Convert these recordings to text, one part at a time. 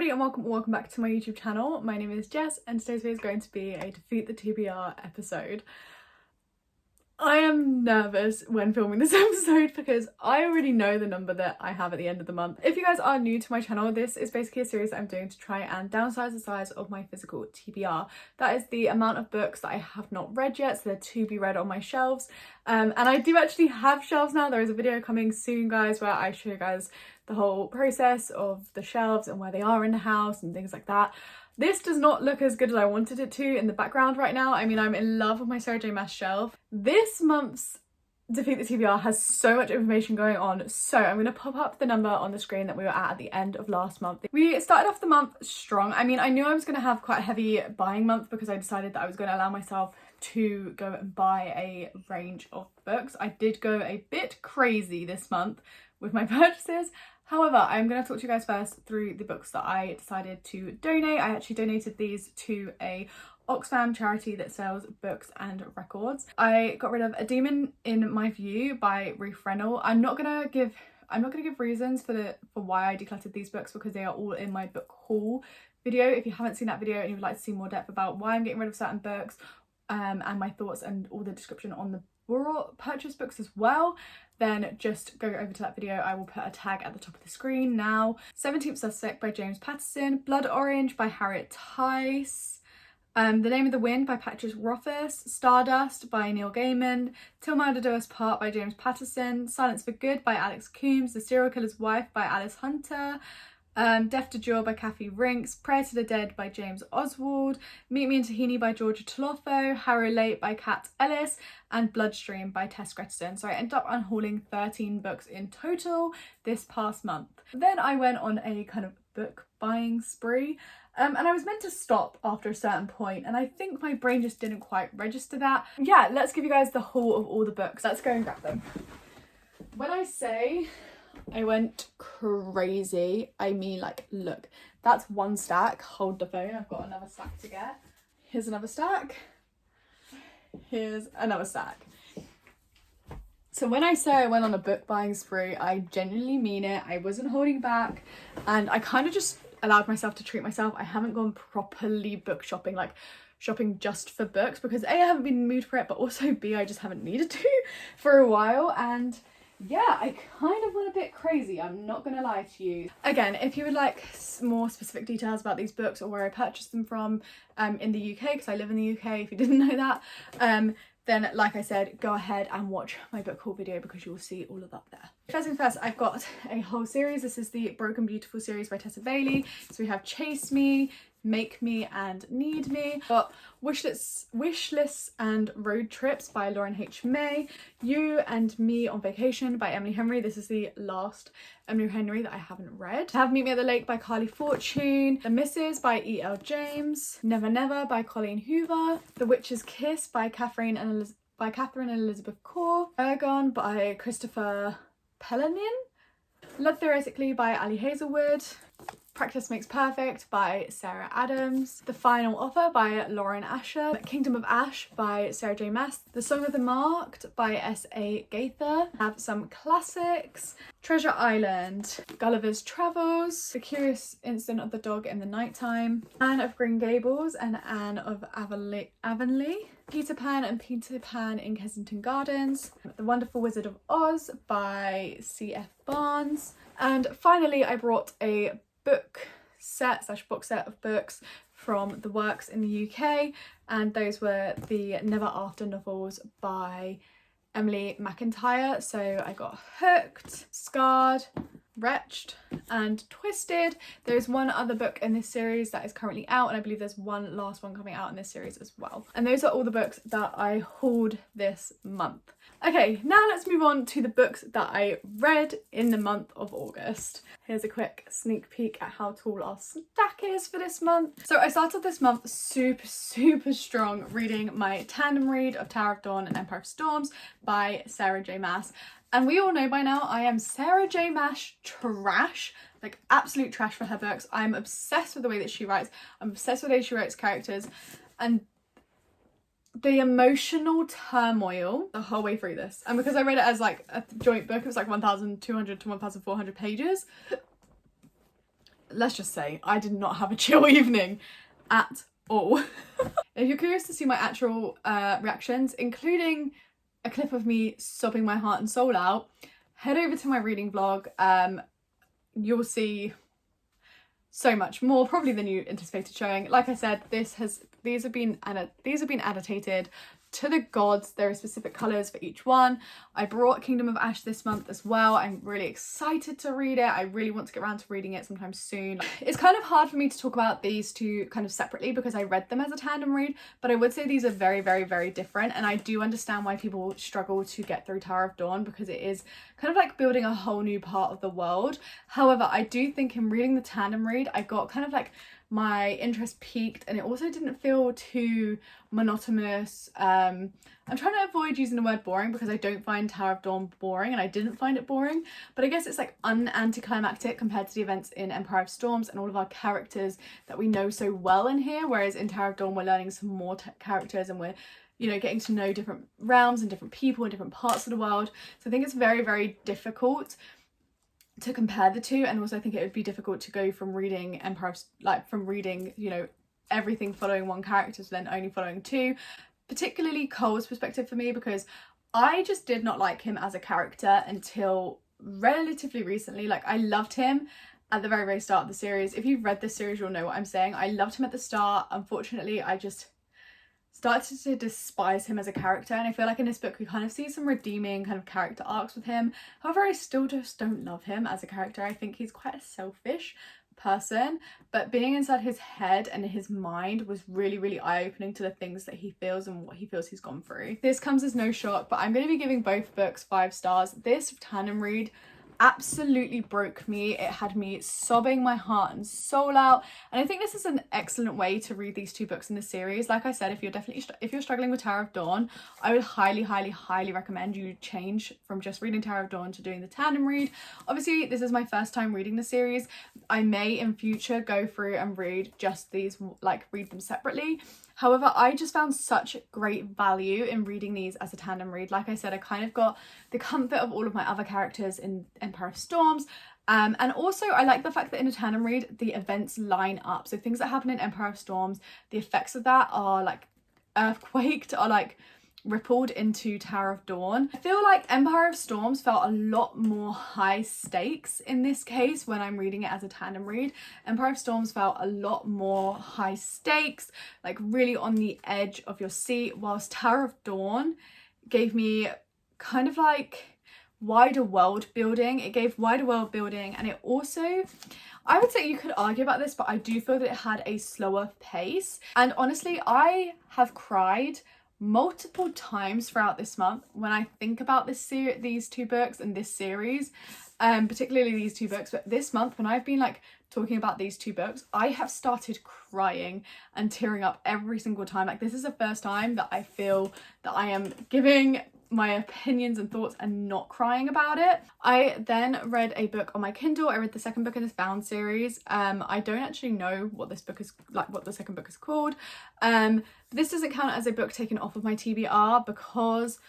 everybody and welcome back to my YouTube channel. My name is Jess and today's video is going to be a Defeat the TBR episode. I am nervous when filming this episode because I already know the number that I have at the end of the month. If you guys are new to my channel, this is basically a series that I'm doing to try and downsize the size of my physical TBR. That is the amount of books that I have not read yet, so they're to be read on my shelves. And I do actually have shelves now. There is a video coming soon, guys, where I show you guys the whole process of the shelves and where they are in the house and things like that. This does not look as good as I wanted it to in the background right now. I mean, I'm in love with my Sarah J Maas shelf. This month's Defeat the TBR has so much information going on, so I'm going to pop up the number on the screen that we were at the end of last month. We started off the month strong. I mean, I knew I was going to have quite a heavy buying month because I decided that I was going to allow myself to go and buy a range of books. I did go a bit crazy this month with my purchases. However, I'm going to talk to you guys first through the books that I decided to donate. I actually donated these to a Oxfam charity that sells books and records. I got rid of A Demon in My View by Ruth Reynolds. I'm not gonna give reasons for why I decluttered these books because they are all in my book haul video. If you haven't seen that video and you would like to see more depth about why I'm getting rid of certain books and my thoughts and all the description on the purchase books as well, then just go over to that video. I will put a tag at the top of the screen now. 17th Suspect by James Patterson, Blood Orange by Harriet Tice, The Name of the Wind by Patrick Rothfuss, Stardust by Neil Gaiman, Till Murder Do Us Part by James Patterson, Silence for Good by Alex Coombs, The Serial Killer's Wife by Alice Hunter, Death to Jewel by Kathy Rinks, Prayer to the Dead by James Oswald, Meet Me in Tahini by Georgia Tolofo, Harrow Lake by Kat Ellis, and Bloodstream by Tess Gretton. So I ended up unhauling 13 books in total this past month. Then I went on a kind of book buying spree. And I was meant to stop after a certain point, and I think my brain just didn't quite register that. Yeah, let's give you guys the haul of all the books. Let's go and grab them. When I say I went crazy, I mean, like, look, that's one stack. Hold the phone, I've got another stack to get. Here's another stack. Here's another stack. So when I say I went on a book buying spree, I genuinely mean it. I wasn't holding back, and I kind of just allowed myself to treat myself. I haven't gone properly book shopping, like shopping just for books, because A, I haven't been in the mood for it, but also B, I just haven't needed to for a while. And yeah, I kind of went a bit crazy, I'm not gonna lie to you. Again, if you would like more specific details about these books or where I purchased them from in the UK, because I live in the UK if you didn't know that, then like I said, go ahead and watch my book haul video because you will see all of that there. First things first, I've got a whole series. This is the Broken Beautiful series by Tessa Bailey. So we have Chase Me, Make Me and Need Me. Got Wish Lists and Road Trips by Lauren H. May. You and Me on Vacation by Emily Henry. This is the last Emily Henry that I haven't read. I have Meet Me at the Lake by Carly Fortune. The Misses by E.L. James. Never Never by Colleen Hoover. The Witch's Kiss by Catherine and Elizabeth Kaur. Ergon by Christopher Pelanin. Love Theoretically by Ali Hazelwood. Practice Makes Perfect by Sarah Adams. The Final Offer by Lauren Asher. Kingdom of Ash by Sarah J Maas. The Song of the Marked by S.A. Gaither. Have some classics. Treasure Island. Gulliver's Travels. The Curious Incident of the Dog in the Nighttime. Anne of Green Gables and Anne of Avonlea. Peter Pan and Peter Pan in Kensington Gardens. The Wonderful Wizard of Oz by C.F. Barnes. And finally, I brought a book set / box set of books from The Works in the UK, and those were the Never After novels by Emily McIntyre. So I got Hooked, Scarred, Wretched and Twisted. There's one other book in this series that is currently out, and I believe there's one last one coming out in this series as well. And those are all the books that I hauled this month. Okay, now let's move on to the books that I read in the month of August. Here's a quick sneak peek at how tall our stack is for this month. So I started this month super strong reading my tandem read of Tower of Dawn and Empire of Storms by Sarah J Maas. And we all know by now I am Sarah J Maas trash, like absolute trash for her books. I'm obsessed with the way that she writes. I'm obsessed with the way she writes characters, and the emotional turmoil the whole way through this. And because I read it as like a joint book, it was like 1,200 to 1,400 pages. let's just say I did not have a chill evening at all. If you're curious to see my actual reactions, including a clip of me sobbing my heart and soul out, head over to my reading vlog. You'll see so much more probably than you anticipated showing. Like I said, these have been annotated to the gods. There are specific colours for each one. I brought Kingdom of Ash this month as well. I'm really excited to read it. I really want to get around to reading it sometime soon. It's kind of hard for me to talk about these two kind of separately because I read them as a tandem read, but I would say these are very, very, very different, and I do understand why people struggle to get through Tower of Dawn because it is kind of like building a whole new part of the world. However, I do think in reading the tandem read, I got kind of like my interest peaked, and it also didn't feel too monotonous. I'm trying to avoid using the word boring because I don't find Tower of Dawn boring, and I didn't find it boring, but I guess it's like anticlimactic compared to the events in Empire of Storms and all of our characters that we know so well in here, whereas in Tower of Dawn we're learning some more characters and we're, you know, getting to know different realms and different people in different parts of the world. So I think it's very, very difficult to compare the two, and also I think it would be difficult to go from reading you know, everything following one character to then only following two, particularly Cole's perspective for me, because I just did not like him as a character until relatively recently. Like, I loved him at the very, very start of the series. If you've read this series, you'll know what I'm saying. I loved him at the start. Unfortunately, I just started to despise him as a character, and I feel like in this book we kind of see some redeeming kind of character arcs with him. However, I still just don't love him as a character. I think he's quite a selfish person, but being inside his head and his mind was really, really eye-opening to the things that he feels and what he feels he's gone through. This comes as no shock, but I'm going to be giving both books 5 stars. This tandem read absolutely broke me. It had me sobbing my heart and soul out, and I think this is an excellent way to read these two books in the series. Like I said, if you're struggling with Tower of Dawn, I would highly recommend you change from just reading Tower of Dawn to doing the tandem read. Obviously, this is my first time reading the series. I may in future go through and read just these, like read them separately. However, I just found such great value in reading these as a tandem read. Like I said, I kind of got the comfort of all of my other characters in Empire of Storms. And also I like the fact that in a tandem read, the events line up. So things that happen in Empire of Storms, the effects of that are like earthquaked, are like rippled into Tower of Dawn. I feel like Empire of Storms felt a lot more high stakes in this case when I'm reading it as a tandem read. Empire of Storms felt a lot more high stakes, like really on the edge of your seat, whilst Tower of Dawn gave me kind of like wider world building. It gave wider world building, and it also, I would say you could argue about this, but I do feel that it had a slower pace. And honestly, I have cried multiple times throughout this month when I think about these two books and this series, particularly these two books. But this month, when I've been like talking about these two books, I have started crying and tearing up every single time. Like, this is the first time that I feel that I am giving my opinions and thoughts and not crying about it. I then read a book on my Kindle. I read the second book in this Bound series. I don't actually know what this book is, like what the second book is called. This doesn't count as a book taken off of my TBR because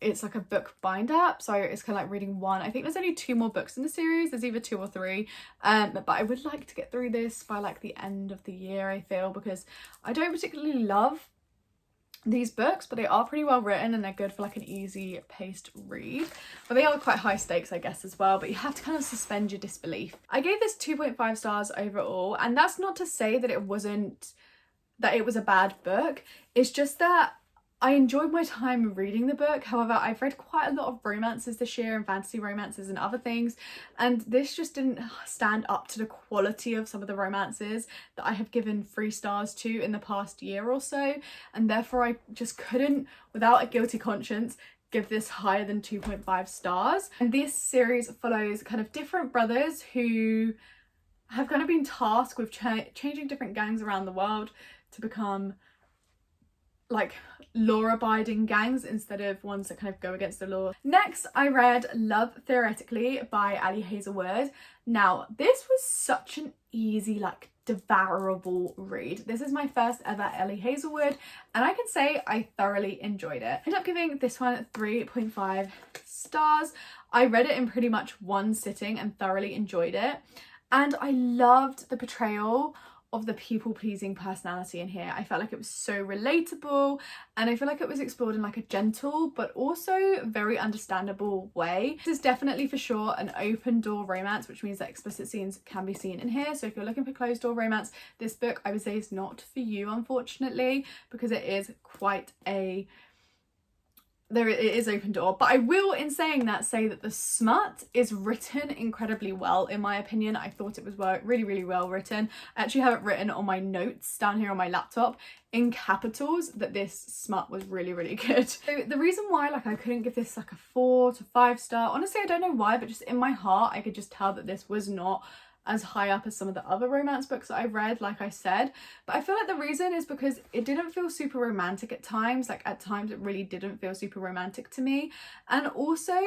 it's like a book bind app, so it's kind of like reading one. I think there's only 2 more books in the series. There's either 2 or 3, but I would like to get through this by like the end of the year, I feel, because I don't particularly love these books, but they are pretty well written and they're good for like an easy paced read, but they are quite high stakes, I guess, as well. But you have to kind of suspend your disbelief. I gave this 2.5 stars overall, and that's not to say that it was a bad book. It's just that I enjoyed my time reading the book. However, I've read quite a lot of romances this year and fantasy romances and other things, and this just didn't stand up to the quality of some of the romances that I have given 3 stars to in the past year or so, and therefore I just couldn't, without a guilty conscience, give this higher than 2.5 stars. And this series follows kind of different brothers who have kind of been tasked with changing different gangs around the world to become like law-abiding gangs instead of ones that kind of go against the law. Next, I read Love Theoretically by Ali Hazelwood. Now, this was such an easy, like, devourable read. This is my first ever Ali Hazelwood, and I can say I thoroughly enjoyed it. I ended up giving this one 3.5 stars. I read it in pretty much one sitting and thoroughly enjoyed it. And I loved the portrayal of the people-pleasing personality in here. I felt like it was so relatable, and I feel like it was explored in like a gentle but also very understandable way. This is definitely for sure an open door romance, which means that explicit scenes can be seen in here. So if you're looking for closed door romance, this book I would say is not for you, unfortunately, because it is quite a it is open door. But I will, in saying that, say that the smut is written incredibly well, in my opinion. I thought it was really well written. I actually have it written on my notes down here on my laptop in capitals that this smut was really good. So the reason why like I couldn't give this like a 4 to 5 star, honestly I don't know why, but just in my heart I could just tell that this was not as high up as some of the other romance books that I've read, like I said. But I feel like the reason is because it didn't feel super romantic at times. Like at times it really didn't feel super romantic to me. And also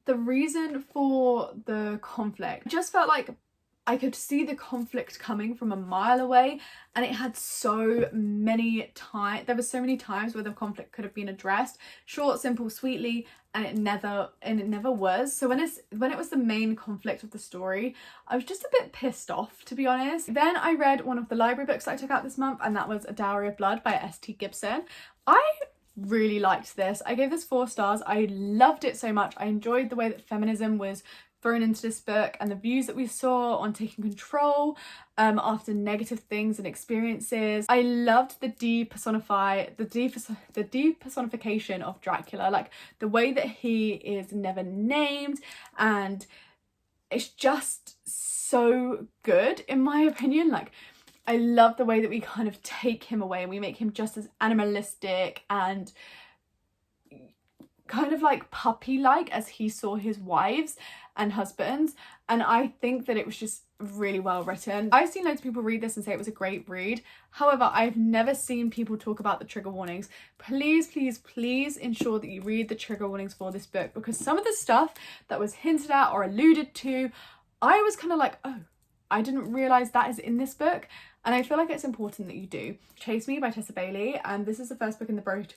the reason for the conflict, just felt like I could see the conflict coming from a mile away, and it had so many times, there were so many times where the conflict could have been addressed short, simple, sweetly, and it never was. So when it was the main conflict of the story, I was just a bit pissed off, to be honest. Then I read one of the library books that I took out this month, and that was A Dowry of Blood by S.T. Gibson. I really liked this. I gave this 4 stars. I loved it so much. I enjoyed the way that feminism was thrown into this book, and the views that we saw on taking control after negative things and experiences. I loved the depersonification of Dracula, like the way that he is never named, and it's just so good in my opinion. Like I love the way that we kind of take him away and we make him just as animalistic and kind of like puppy-like as he saw his wives and husbands, and I think that it was just really well written. I've seen loads of people read this and say it was a great read. However, I've never seen people talk about the trigger warnings. Please ensure that you read the trigger warnings for this book, because some of the stuff that was hinted at or alluded to, I was kind of like, oh, I didn't realise that is in this book, and I feel like it's important that you do. Chase Me by Tessa Bailey, and this is the first book in the Broke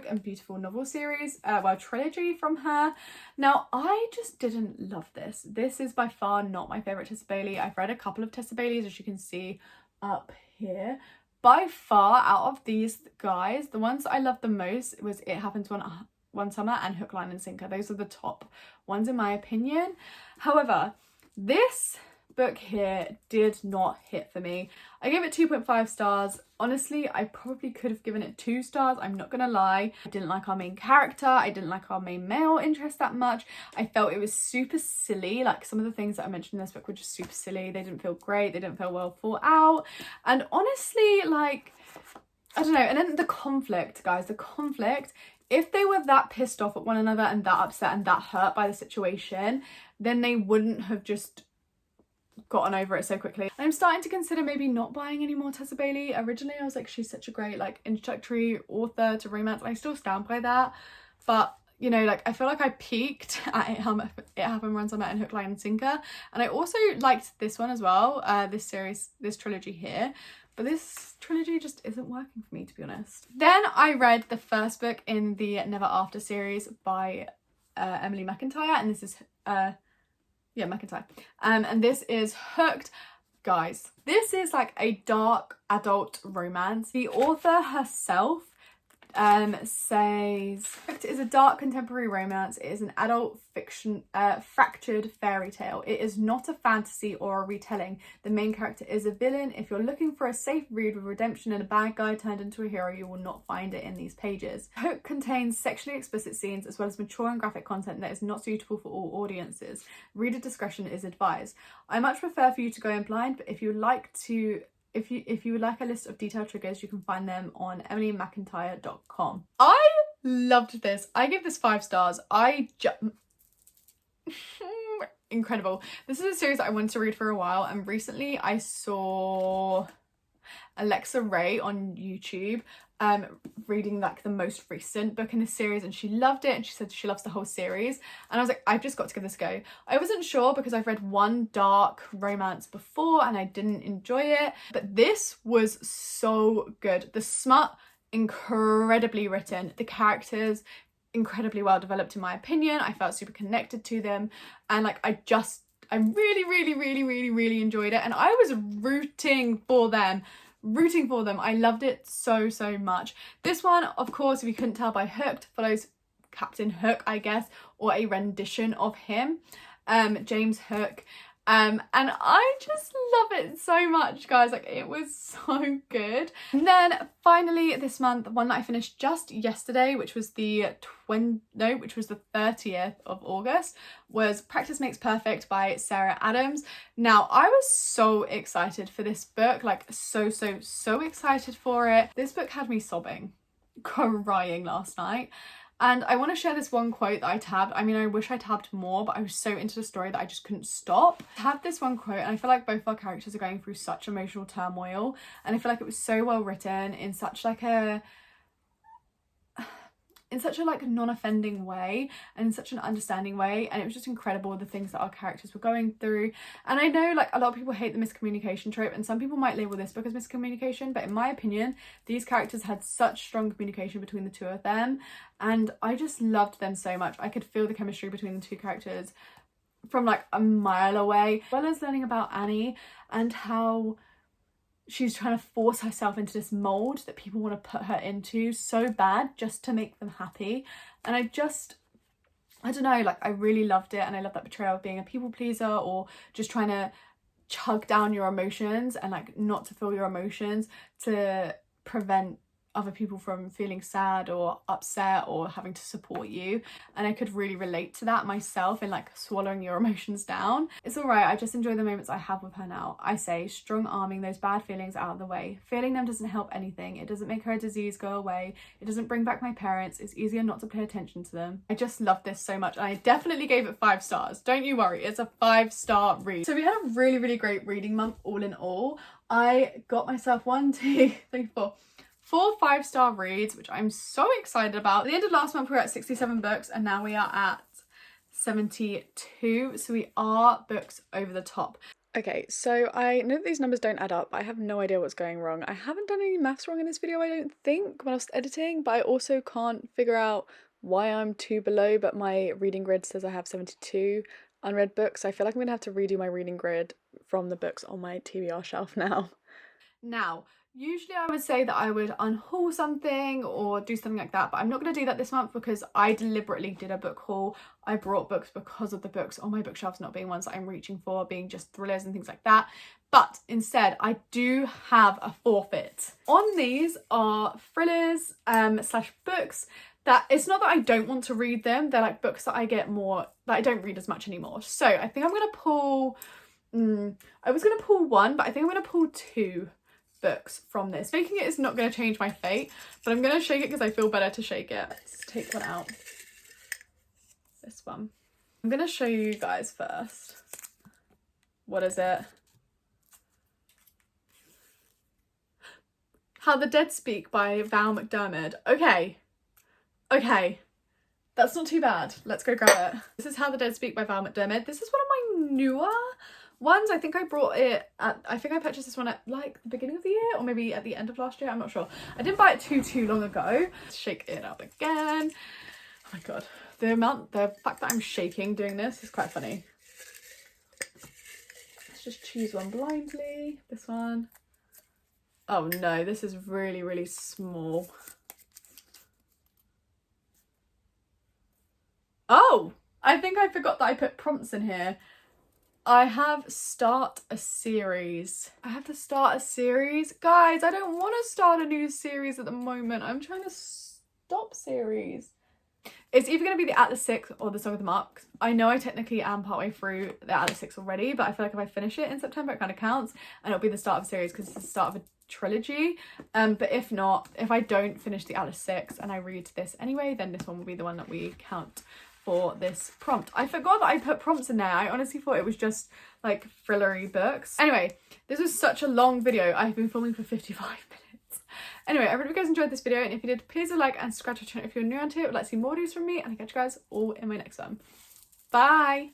and Beautiful novel series, trilogy from her. Now, I just didn't love this. This is by far not my favourite Tessa Bailey. I've read a couple of Tessa Baileys, as you can see up here. By far, out of these guys, the ones I loved the most was It Happens One Summer and Hook, Line and Sinker. Those are the top ones in my opinion. However, this book here did not hit for me. I gave it 2.5 stars. Honestly, I probably could have given it 2 stars, I'm not gonna lie. I didn't like our main character, I didn't like our main male interest that much. I felt it was super silly, like some of the things that I mentioned in this book were just super silly. They didn't feel great, they didn't feel well thought out, and honestly, like, I don't know. And then the conflict, guys, the conflict, if they were that pissed off at one another and that upset and that hurt by the situation, then they wouldn't have just gotten over it so quickly. And I'm starting to consider maybe not buying any more Tessa Bailey. Originally I was like, she's such a great like introductory author to romance, and I still stand by that, but you know, like I feel like I peaked at It Happened One Summer and Hook, Line and Sinker, and I also liked this one as well, this trilogy here, but this trilogy just isn't working for me, to be honest. Then I read the first book in the Never After series by Emily McIntyre, and this is McIntyre. And this is Hooked. Guys, this is like a dark adult romance. The author herself says Hooked is a dark contemporary romance. It is an adult fiction fractured fairy tale. It is not a fantasy or a retelling. The main character is a villain. If you're looking for a safe read with redemption and a bad guy turned into a hero, you will not find it in these pages. Hook contains sexually explicit scenes as well as mature and graphic content that is not suitable for all audiences. Reader discretion is advised. I much prefer for you to go in blind, but if you would like a list of detailed triggers, you can find them on emilymcintyre.com. I loved this. I give this 5 stars. Incredible. This is a series that I wanted to read for a while, and recently I saw Alexa Ray on YouTube reading like the most recent book in this series, and she loved it and she said she loves the whole series, and I was like, I've just got to give this a go. I wasn't sure because I've read one dark romance before and I didn't enjoy it, but this was so good. The smut, incredibly written. The characters, incredibly well developed in my opinion. I felt super connected to them, and like I I really enjoyed it, and I was rooting for them. I loved it so much. This one, of course, if you couldn't tell by Hooked, follows Captain Hook, I guess, or a rendition of him, James Hook. And I just love it so much, guys. Like, it was so good. And then finally this month, one that I finished just yesterday, which was the 30th of August, was Practice Makes Perfect by Sarah Adams. Now, I was so excited for this book, like so excited for it. This book had me sobbing, crying last night. And I want to share this one quote that I tabbed. I mean, I wish I tabbed more, but I was so into the story that I just couldn't stop. I tabbed this one quote, and I feel like both our characters are going through such emotional turmoil. And I feel like it was so well written in such like a non-offending way and in such an understanding way, and it was just incredible the things that our characters were going through. And I know like a lot of people hate the miscommunication trope, and some people might label this book as miscommunication, but in my opinion these characters had such strong communication between the two of them, and I just loved them so much. I could feel the chemistry between the two characters from like a mile away, as well as learning about Annie and how she's trying to force herself into this mold that people want to put her into so bad just to make them happy. And I don't know, like I really loved it, and I love that portrayal of being a people pleaser or just trying to chug down your emotions and like not to feel your emotions to prevent other people from feeling sad or upset or having to support you. And I could really relate to that myself in like swallowing your emotions down. It's all right, I just enjoy the moments I have with her now. I say strong arming those bad feelings out of the way. Feeling them doesn't help anything. It doesn't make her disease go away. It doesn't bring back my parents. It's easier not to pay attention to them. I just love this so much, and I definitely gave it 5 stars. Don't you worry, it's a 5-star read. So we had a really great reading month all in all. I got myself 4 5-star reads, which I'm so excited about. At the end of last month we were at 67 books, and now we are at 72, so we are books over the top. Okay, so I know that these numbers don't add up, but I have no idea what's going wrong. I haven't done any maths wrong in this video, I don't think, when I was editing, but I also can't figure out why I'm 2 below, but my reading grid says I have 72 unread books. I feel like I'm gonna have to redo my reading grid from the books on my TBR shelf now. Now, usually I would say that I would unhaul something or do something like that, but I'm not going to do that this month because I deliberately did a book haul. I brought books because of the books on my bookshelves not being ones that I'm reaching for, being just thrillers and things like that. But instead, I do have a forfeit. On these are thrillers slash books that it's not that I don't want to read them. They're like books that I get more, that I don't read as much anymore. So I think I'm going to pull, I was going to pull 1, but I think I'm going to pull 2 books from this. Making it is not going to change my fate, but I'm going to shake it because I feel better to shake it. Let's take one out. This one. I'm going to show you guys first. What is it? How the Dead Speak by Val McDermid. Okay. That's not too bad. Let's go grab it. This is How the Dead Speak by Val McDermid. This is one of my newer ones. I think I brought it at, I think I purchased this one at like the beginning of the year or maybe at the end of last year, I'm not sure. I didn't buy it too long ago. Let's shake it up again. Oh my god, the fact that I'm shaking doing this is quite funny. Let's just choose one blindly. This one. Oh no, this is really small. Oh, I think I forgot that I put prompts in here. I have start a series. I have to start a series. Guys, I don't want to start a new series at the moment. I'm trying to stop series. It's either going to be the Atlas 6 or the Song of the Marks. I know I technically am partway through the Atlas 6 already, but I feel like if I finish it in September, it kind of counts. And it'll be the start of a series because it's the start of a trilogy. But if not, if I don't finish the Atlas 6 and I read this anyway, then this one will be the one that we count for this prompt. I forgot that I put prompts in there. I honestly thought it was just like thrillery books. Anyway, this was such a long video. I've been filming for 55 minutes. Anyway, I hope you guys enjoyed this video, and if you did, please like and subscribe to the channel if you're new around here. Would like to see more videos from me, and I'll catch you guys all in my next one. Bye!